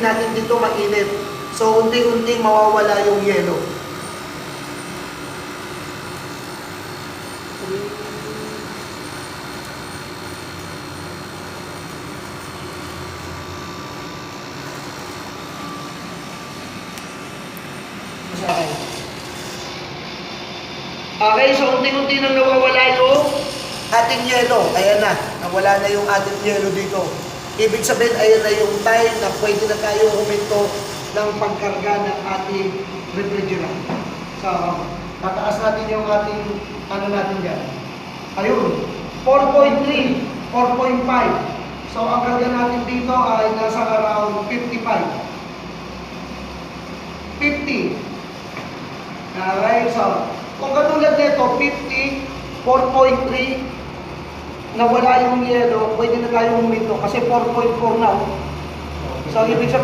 natin dito mainit. So, unti-unting mawawala yung yelo. Okay, so unti-unti nang nawawala yung ating yelo. Ayan na, nawala na yung ating yelo dito. Ibig sabihin, ayan na yung time na pwede na tayo huminto ng pagkarga ng ating refrigerant. So, tataas natin yung ating, ano natin dyan. Ayun, 4.3, 4.5. So, ang karga natin dito ay nasa around 55. 50. Alright, so, kung katulad nito, 50, 4.3, nawala yung yelo, pwede na tayo huminto kasi 4.4 na. So, ibig sabihin,